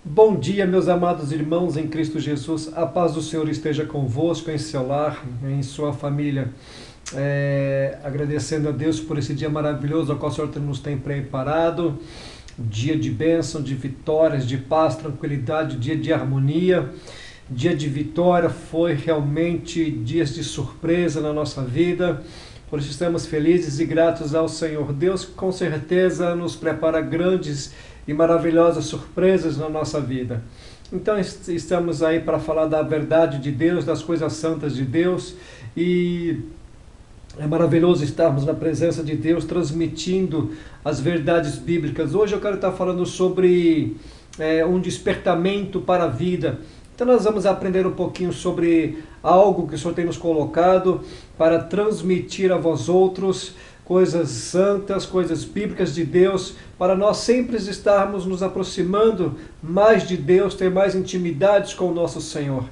Bom dia, meus amados irmãos em Cristo Jesus. A paz do Senhor esteja convosco, em seu lar, em sua família. Agradecendo a Deus por esse dia maravilhoso ao qual o Senhor nos tem preparado. Dia de bênção, de vitórias, de paz, tranquilidade, dia de harmonia. Dia de vitória, foi realmente dias de surpresa na nossa vida. Por isso estamos felizes e gratos ao Senhor. Deus com certeza nos prepara grandes e maravilhosas surpresas na nossa vida. Então estamos aí para falar da verdade de Deus, das coisas santas de Deus, e é maravilhoso estarmos na presença de Deus transmitindo as verdades bíblicas. Hoje eu quero estar falando sobre um despertamento para a vida. Então nós vamos aprender um pouquinho sobre algo que o Senhor tem nos colocado para transmitir a vós outros coisas santas, coisas bíblicas de Deus, para nós sempre estarmos nos aproximando mais de Deus, ter mais intimidades com o nosso Senhor.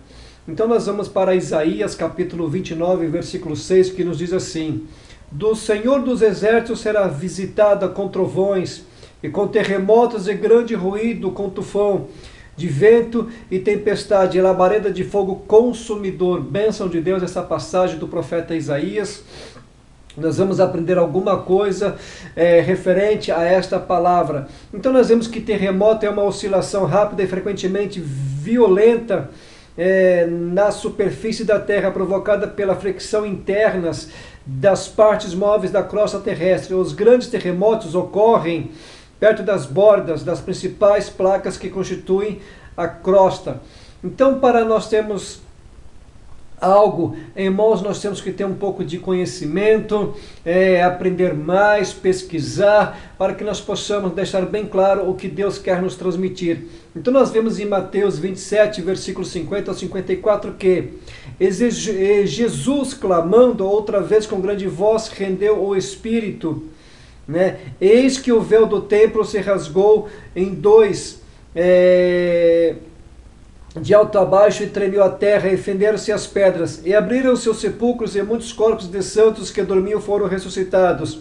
Então nós vamos para Isaías capítulo 29, versículo 6, que nos diz assim: Do Senhor dos exércitos será visitada com trovões, e com terremotos e grande ruído, com tufão de vento e tempestade, e labareda de fogo consumidor. Bênção de Deus, essa passagem do profeta Isaías. Nós vamos aprender alguma coisa referente a esta palavra. Então nós vemos que terremoto é uma oscilação rápida e frequentemente violenta na superfície da Terra, provocada pela fricção internas das partes móveis da crosta terrestre. Os grandes terremotos ocorrem perto das bordas das principais placas que constituem a crosta. Então, para nós termos algo em mãos, nós temos que ter um pouco de conhecimento, aprender mais, pesquisar, para que nós possamos deixar bem claro o que Deus quer nos transmitir. Então nós vemos em Mateus 27, versículos 50 ao 54, que Jesus, clamando outra vez com grande voz, rendeu o Espírito. Eis que o véu do templo se rasgou em dois, de alto a baixo, e tremeu a terra, e fenderam-se as pedras, e abriram seus sepulcros, e muitos corpos de santos que dormiam foram ressuscitados.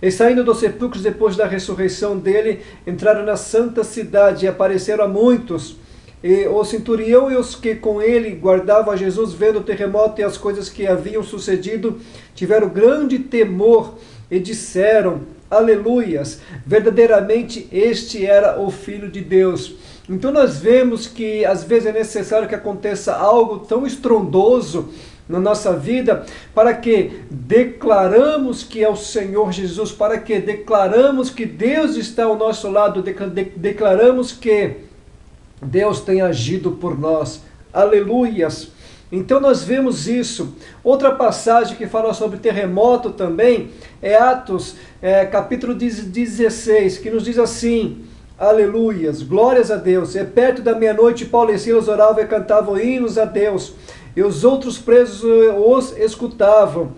E saindo dos sepulcros depois da ressurreição dele, entraram na santa cidade, e apareceram a muitos. E o centurião e os que com ele guardavam a Jesus, vendo o terremoto e as coisas que haviam sucedido, tiveram grande temor, e disseram: Aleluias, verdadeiramente este era o Filho de Deus. Então nós vemos que às vezes é necessário que aconteça algo tão estrondoso na nossa vida, para que declaramos que é o Senhor Jesus, para que declaramos que Deus está ao nosso lado, declaramos que Deus tem agido por nós. Aleluias! Então nós vemos isso. Outra passagem que fala sobre terremoto também é Atos, capítulo 16, que nos diz assim: Aleluias, glórias a Deus. E perto da meia-noite, Paulo e Silas oravam e cantavam hinos a Deus, e os outros presos os escutavam.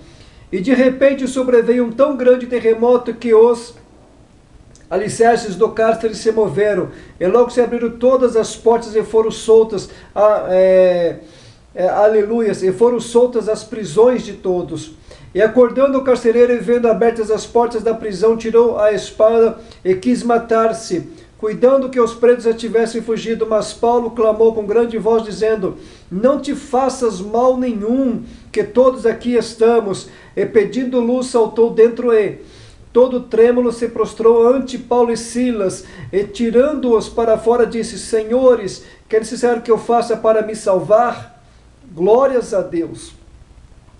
E de repente sobreveio um tão grande terremoto que os alicerces do cárcere se moveram, e logo se abriram todas as portas e foram soltas aleluias, e foram soltas as prisões de todos. E acordando o carcereiro, e vendo abertas as portas da prisão, tirou a espada e quis matar-se, cuidando que os presos já tivessem fugido. Mas Paulo clamou com grande voz, dizendo: Não te faças mal nenhum, que todos aqui estamos. E pedindo luz, saltou dentro e, todo trêmulo, se prostrou ante Paulo e Silas, e tirando-os para fora, disse: Senhores, que é necessário que eu faça para me salvar? Glórias a Deus.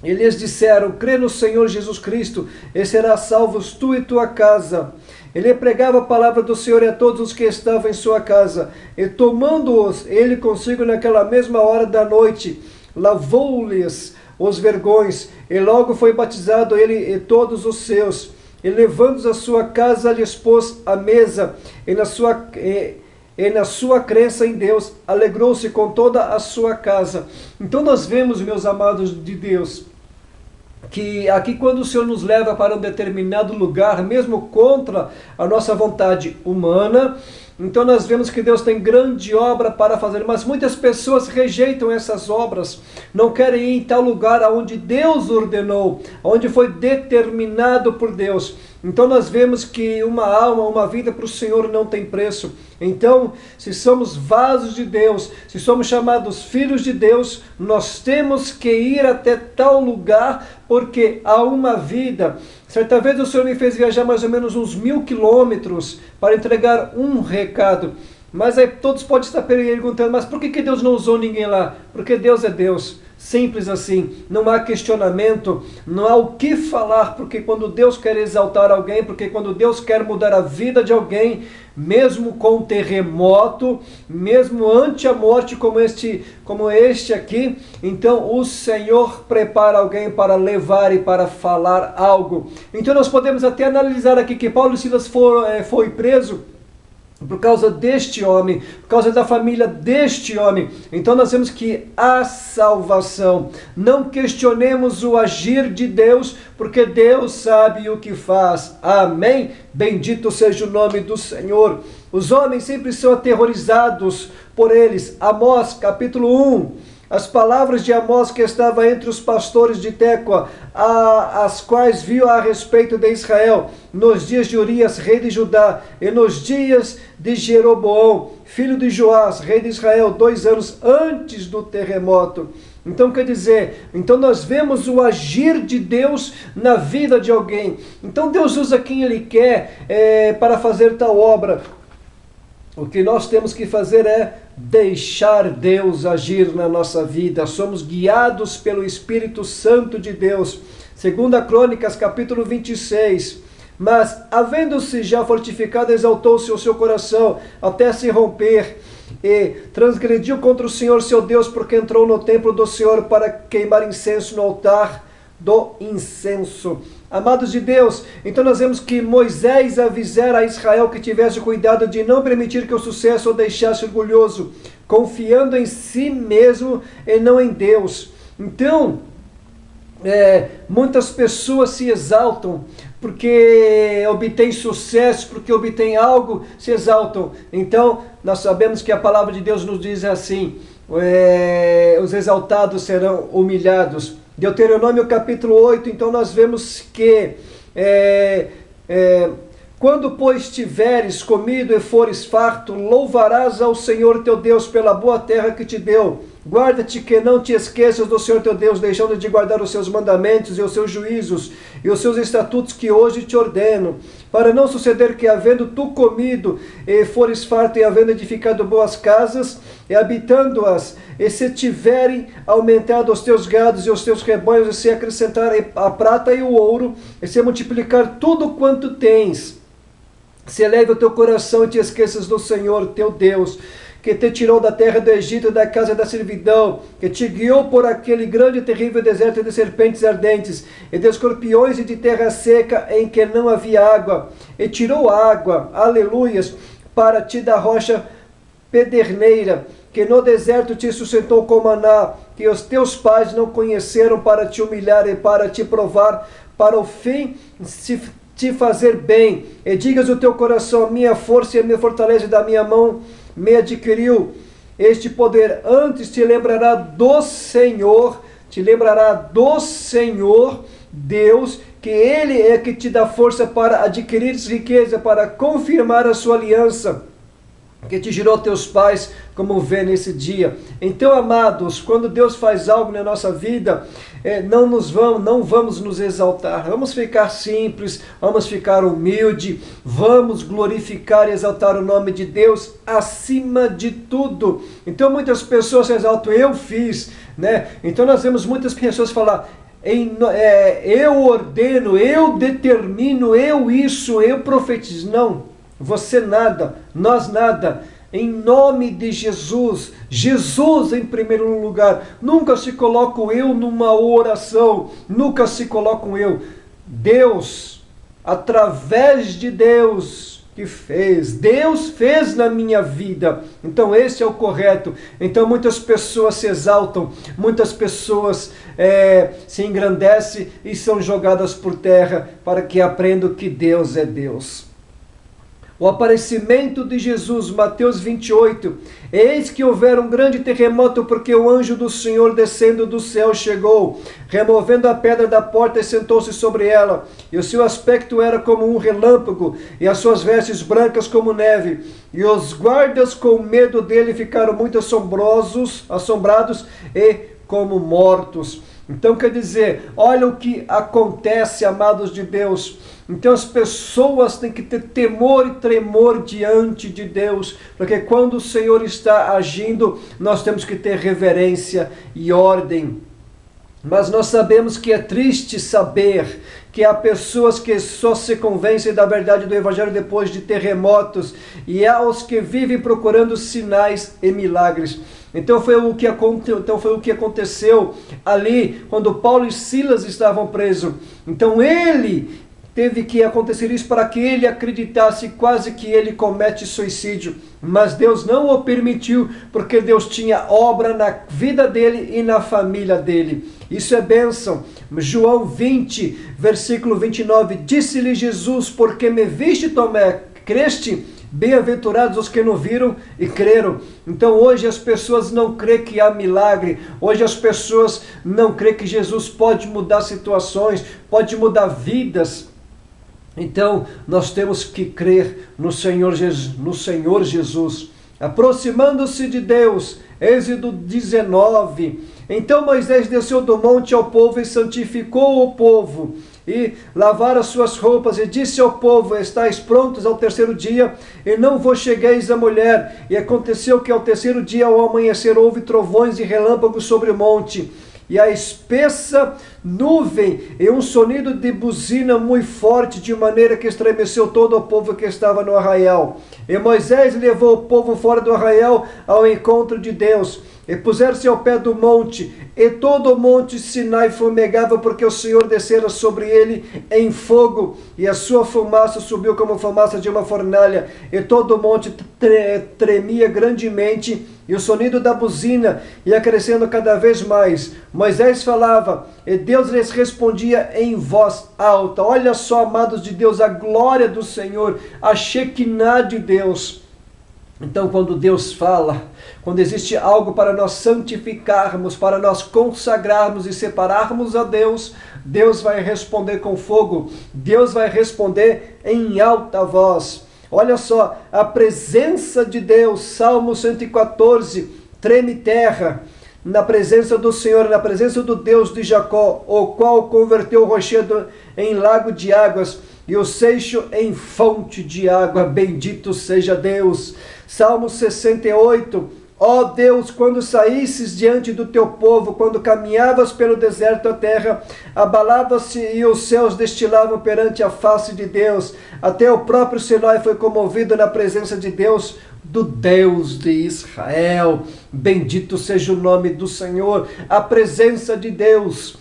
E lhes disseram: Crê no Senhor Jesus Cristo, e serás salvos tu e tua casa. Ele pregava a palavra do Senhor a todos os que estavam em sua casa. E tomando-os ele consigo naquela mesma hora da noite, lavou-lhes os vergões, e logo foi batizado ele e todos os seus. E levando-os à sua casa, lhes pôs a mesa, e na sua crença em Deus, alegrou-se com toda a sua casa. Então nós vemos, meus amados de Deus, que aqui quando o Senhor nos leva para um determinado lugar, mesmo contra a nossa vontade humana, então nós vemos que Deus tem grande obra para fazer, mas muitas pessoas rejeitam essas obras, não querem ir em tal lugar onde Deus ordenou, onde foi determinado por Deus. Então nós vemos que uma alma, uma vida para o Senhor não tem preço. Então, se somos vasos de Deus, se somos chamados filhos de Deus, nós temos que ir até tal lugar, porque há uma vida. Certa vez o Senhor me fez viajar mais ou menos uns 1000 quilômetros para entregar um recado. Mas aí todos podem estar perguntando, mas por que Deus não usou ninguém lá? Porque Deus é Deus. Simples assim, não há questionamento, não há o que falar, porque quando Deus quer exaltar alguém, porque quando Deus quer mudar a vida de alguém, mesmo com um terremoto, mesmo ante a morte como este aqui, então o Senhor prepara alguém para levar e para falar algo. Então nós podemos até analisar aqui que Paulo e Silas foi preso por causa deste homem, por causa da família deste homem. Então nós vemos que há salvação. Não questionemos o agir de Deus, porque Deus sabe o que faz. Amém? Bendito seja o nome do Senhor. Os homens sempre são aterrorizados por eles. Amós, capítulo 1. As palavras de Amós que estava entre os pastores de Tecoa, as quais viu a respeito de Israel, nos dias de Urias, rei de Judá, e nos dias de Jeroboão, filho de Joás, rei de Israel, 2 anos antes do terremoto. Então quer dizer, então nós vemos o agir de Deus na vida de alguém. Então Deus usa quem Ele quer para fazer tal obra. O que nós temos que fazer é deixar Deus agir na nossa vida. Somos guiados pelo Espírito Santo de Deus. 2 Crônicas, capítulo 26. Mas, havendo-se já fortificado, exaltou-se o seu coração até se romper, e transgrediu contra o Senhor seu Deus, porque entrou no templo do Senhor para queimar incenso no altar do incenso. Amados de Deus, então nós vemos que Moisés avisara a Israel que tivesse cuidado de não permitir que o sucesso o deixasse orgulhoso, confiando em si mesmo e não em Deus. Então, muitas pessoas se exaltam porque obtêm sucesso, porque obtêm algo, se exaltam. Então, nós sabemos que a palavra de Deus nos diz assim, os exaltados serão humilhados. Deuteronômio capítulo 8, então nós vemos que quando, pois, tiveres comido e fores farto, louvarás ao Senhor teu Deus pela boa terra que te deu. Guarda-te que não te esqueças do Senhor teu Deus, deixando de guardar os seus mandamentos e os seus juízos e os seus estatutos que hoje te ordeno, para não suceder que, havendo tu comido e fores farto, e havendo edificado boas casas, e habitando-as, e se tiverem aumentado os teus gados e os teus rebanhos, e se acrescentar a prata e o ouro, e se multiplicar tudo quanto tens, se eleve o teu coração e te esqueças do Senhor teu Deus, que te tirou da terra do Egito e da casa da servidão, que te guiou por aquele grande e terrível deserto de serpentes ardentes, e de escorpiões e de terra seca em que não havia água, e tirou água, aleluias, para ti da rocha pederneira, que no deserto te sustentou com maná, que os teus pais não conheceram, para te humilhar e para te provar, para o fim te fazer bem, e digas o teu coração, a minha força e a minha fortaleza da minha mão me adquiriu este poder. Antes te lembrará do Senhor Deus, que Ele é que te dá força para adquirir riqueza, para confirmar a sua aliança, que te gerou teus pais, como vê nesse dia. Então, amados, quando Deus faz algo na nossa vida, não vamos nos exaltar, vamos ficar simples, vamos ficar humilde, vamos glorificar e exaltar o nome de Deus acima de tudo. Então, muitas pessoas se exaltam, eu fiz, né? Então, nós vemos muitas pessoas falar, eu ordeno, eu determino, eu profetizo. Não, você nada, nós nada. Em nome de Jesus, Jesus em primeiro lugar. Nunca se coloca o eu numa oração, nunca se coloca um eu. Deus, através de Deus que fez, Deus fez na minha vida. Então esse é o correto. Então muitas pessoas se exaltam, muitas pessoas se engrandecem e são jogadas por terra para que aprendam que Deus é Deus. o aparecimento de Jesus, Mateus 28. Eis que houvera um grande terremoto, porque o anjo do Senhor descendo do céu chegou, removendo a pedra da porta e sentou-se sobre ela. E o seu aspecto era como um relâmpago, e as suas vestes brancas como neve. E os guardas, com medo dele, ficaram muito assombrados e como mortos. Então quer dizer, olha o que acontece, amados de Deus. Então as pessoas têm que ter temor e tremor diante de Deus, porque quando o Senhor está agindo, nós temos que ter reverência e ordem. Mas nós sabemos que é triste saber que há pessoas que só se convencem da verdade do Evangelho depois de terremotos, e há os que vivem procurando sinais e milagres. Então foi o que aconteceu ali, quando Paulo e Silas estavam presos. Então teve que acontecer isso para que ele acreditasse, quase que ele comete suicídio. Mas Deus não o permitiu, porque Deus tinha obra na vida dele e na família dele. Isso é bênção. João 20, versículo 29. Disse-lhe Jesus: porque me viste, Tomé, creste? Bem-aventurados os que não viram e creram. Então hoje as pessoas não creem que há milagre. Hoje as pessoas não creem que Jesus pode mudar situações, pode mudar vidas. Então nós temos que crer no Senhor Jesus. Aproximando-se de Deus, Êxodo 19. Então Moisés desceu do monte ao povo e santificou o povo, e lavaram as suas roupas, e disse ao povo: estáis prontos ao terceiro dia, e não vos chegueis a mulher. E aconteceu que ao terceiro dia, ao amanhecer, houve trovões e relâmpagos sobre o monte, e a espessa nuvem, e um sonido de buzina muito forte, de maneira que estremeceu todo o povo que estava no arraial. E Moisés levou o povo fora do arraial ao encontro de Deus, e puseram-se ao pé do monte, e todo o monte Sinai fumegava, porque o Senhor descera sobre ele em fogo, e a sua fumaça subiu como fumaça de uma fornalha, e todo o monte tremia grandemente, e o sonido da buzina ia crescendo cada vez mais. Moisés falava, e Deus lhes respondia em voz alta. Olha só, amados de Deus, a glória do Senhor, a Shekinah de Deus. Então, quando Deus fala, quando existe algo para nós santificarmos, para nós consagrarmos e separarmos a Deus, Deus vai responder com fogo, Deus vai responder em alta voz. Olha só, a presença de Deus, Salmo 114, treme terra, na presença do Senhor, na presença do Deus de Jacó, o qual converteu o rochedo em lago de águas, e o seixo em fonte de água. Bendito seja Deus. Salmo 68. Ó Deus, quando saísses diante do teu povo, quando caminhavas pelo deserto da terra, abalava-se e os céus destilavam perante a face de Deus. Até o próprio Sinai foi comovido na presença de Deus, do Deus de Israel. Bendito seja o nome do Senhor. A presença de Deus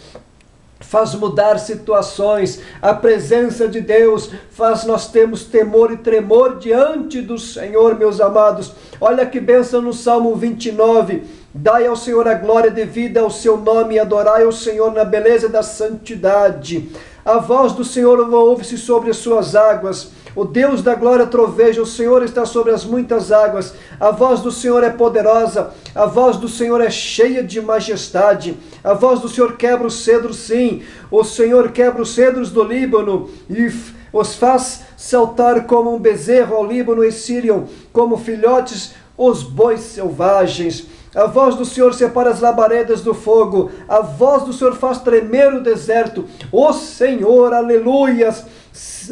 faz mudar situações. A presença de Deus faz nós termos temor e tremor diante do Senhor, meus amados. Olha que bênção no Salmo 29. Dai ao Senhor a glória devida ao seu nome, e adorai ao Senhor na beleza da santidade. A voz do Senhor ouve-se sobre as suas águas. O Deus da glória troveja, o Senhor está sobre as muitas águas. A voz do Senhor é poderosa, a voz do Senhor é cheia de majestade. A voz do Senhor quebra os cedros, sim. O Senhor quebra os cedros do Líbano e os faz saltar como um bezerro ao Líbano, e Sírion como filhotes os bois selvagens. A voz do Senhor separa as labaredas do fogo. A voz do Senhor faz tremer o deserto. O Senhor, aleluias,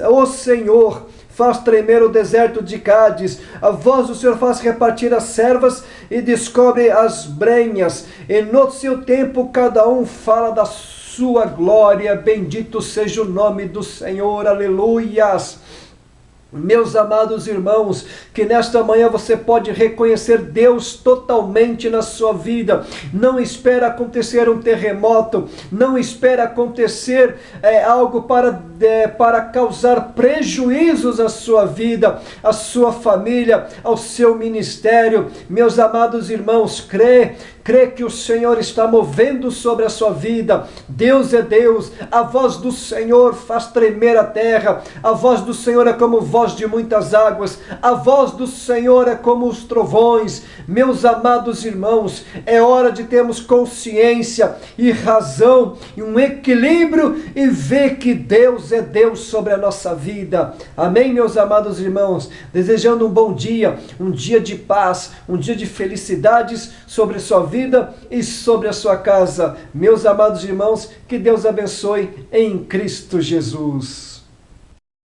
o Senhor faz tremer o deserto de Cádiz. A voz do Senhor faz repartir as servas e descobre as brenhas. E no seu tempo cada um fala da sua glória. Bendito seja o nome do Senhor, aleluias. Meus amados irmãos, que nesta manhã você pode reconhecer Deus totalmente na sua vida. Não espera acontecer um terremoto, não espera acontecer algo para causar prejuízos à sua vida, à sua família, ao seu ministério. Meus amados irmãos, crê que o Senhor está movendo sobre a sua vida. Deus é Deus, a voz do Senhor faz tremer a terra, a voz do Senhor é como voz voz de muitas águas. A voz do Senhor é como os trovões. Meus amados irmãos, é hora de termos consciência e razão e um equilíbrio e ver que Deus é Deus sobre a nossa vida. Amém, meus amados irmãos? Desejando um bom dia, um dia de paz, um dia de felicidades sobre a sua vida e sobre a sua casa. Meus amados irmãos, que Deus abençoe em Cristo Jesus.